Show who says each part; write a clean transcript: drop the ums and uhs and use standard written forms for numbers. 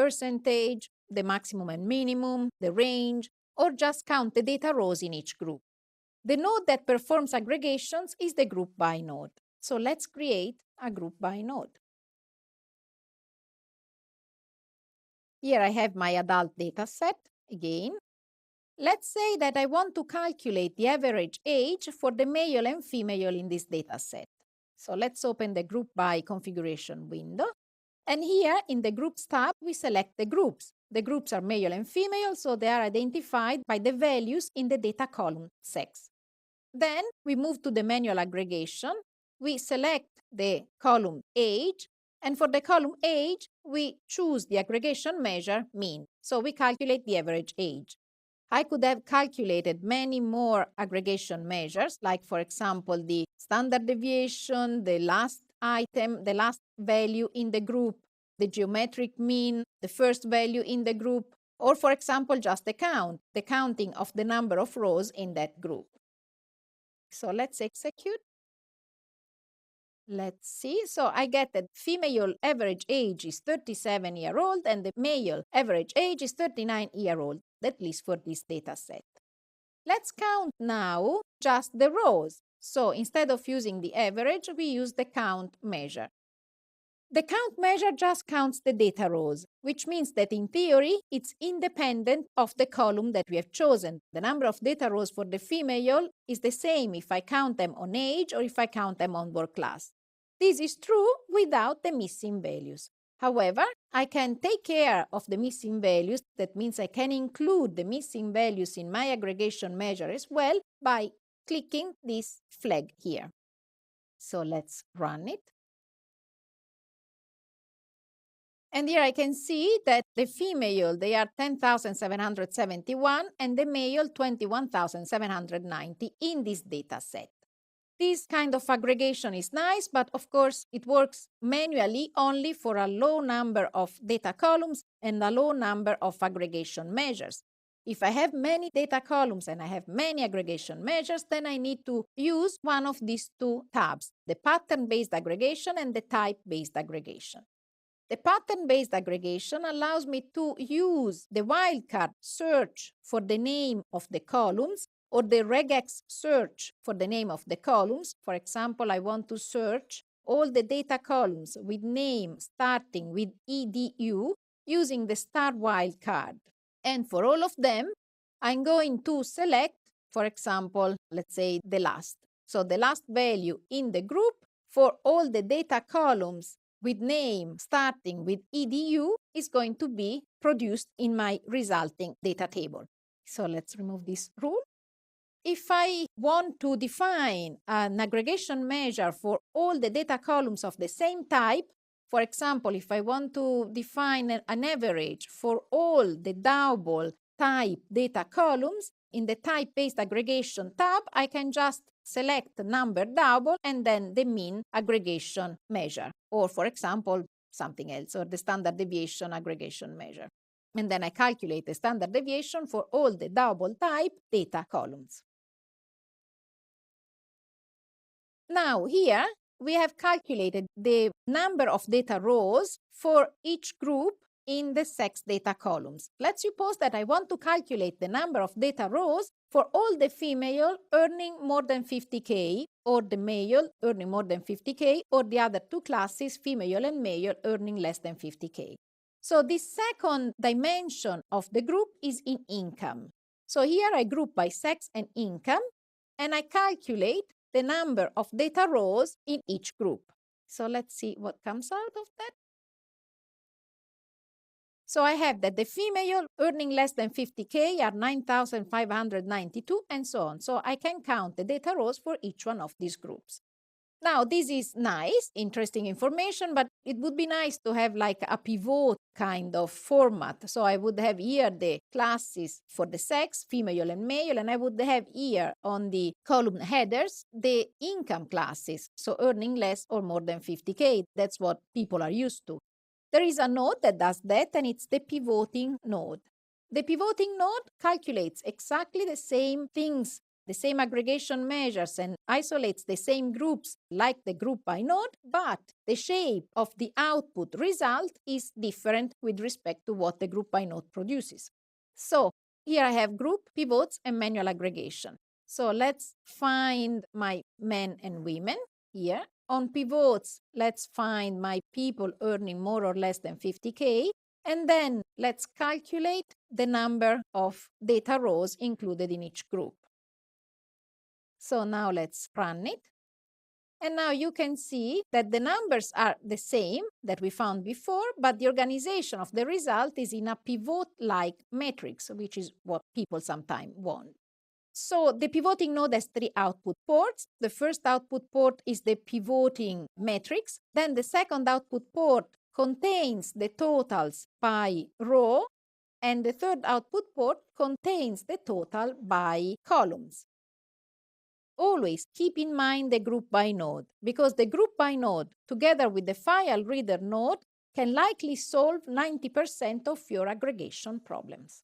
Speaker 1: percentage, the maximum and minimum, the range, or just count the data rows in each group. The node that performs aggregations is the group by node. So let's create a group by node. Here I have my adult data set again. Let's say that I want to calculate the average age for the male and female in this data set. So let's open the group by configuration window. And here in the Groups tab, we select the groups. The groups are male and female, so they are identified by the values in the data column sex. Then we move to the manual aggregation. We select the column age, and for the column age, we choose the aggregation measure mean. So we calculate the average age. I could have calculated many more aggregation measures, like for example, the standard deviation, the last item, the last value in the group, the geometric mean, the first value in the group, or for example, just the count, the counting of the number of rows in that group. So let's execute. Let's see. So I get that female average age is 37-year-old and the male average age is 39-year-old, at least for this data set. Let's count now just the rows. So instead of using the average, we use the count measure. The count measure just counts the data rows, which means that in theory, it's independent of the column that we have chosen. The number of data rows for the female is the same if I count them on age or if I count them on work class. This is true without the missing values. However, I can take care of the missing values. That means I can include the missing values in my aggregation measure as well by clicking this flag here. So let's run it. And here I can see that the female, they are 10,771 and the male 21,790 in this data set. This kind of aggregation is nice, but of course it works manually only for a low number of data columns and a low number of aggregation measures. If I have many data columns and I have many aggregation measures, then I need to use one of these two tabs, the pattern-based aggregation and the type-based aggregation. The pattern-based aggregation allows me to use the wildcard search for the name of the columns or the regex search for the name of the columns. For example, I want to search all the data columns with name starting with EDU using the star wildcard. And for all of them, I'm going to select, for example, let's say the last. So the last value in the group for all the data columns with name starting with EDU is going to be produced in my resulting data table. So let's remove this rule. If I want to define an aggregation measure for all the data columns of the same type, for example, if I want to define an average for all the double type data columns, in the type-based aggregation tab, I can just select number double and then the mean aggregation measure, or for example, something else, or the standard deviation aggregation measure. And then I calculate the standard deviation for all the double type data columns. Now here, we have calculated the number of data rows for each group in the sex data columns. Let's suppose that I want to calculate the number of data rows for all the female earning more than 50K, or the male earning more than 50K, or the other two classes, female and male, earning less than 50K. So this second dimension of the group is in income. So here I group by sex and income, and I calculate the number of data rows in each group. So let's see what comes out of that. So I have that the female earning less than 50K are 9,592 and so on. So I can count the data rows for each one of these groups. Now, this is nice, interesting information, but it would be nice to have like a pivot kind of format. So I would have here the classes for the sex, female and male, and I would have here on the column headers the income classes, so earning less or more than 50K. That's what people are used to. There is a node that does that, and it's the pivoting node. The pivoting node calculates exactly the same things the same aggregation measures and isolates the same groups like the group by node, but the shape of the output result is different with respect to what the group by node produces. So here I have group, pivots, and manual aggregation. So let's find my men and women here. On pivots, let's find my people earning more or less than 50K. And then let's calculate the number of data rows included in each group. So now let's run it. And now you can see that the numbers are the same that we found before, but the organization of the result is in a pivot-like matrix, which is what people sometimes want. So the pivoting node has 3 output ports. The first output port is the pivoting matrix. Then the second output port contains the totals by row, and the third output port contains the total by columns. Always keep in mind the group by node, because the group by node, together with the file reader node, can likely solve 90% of your aggregation problems.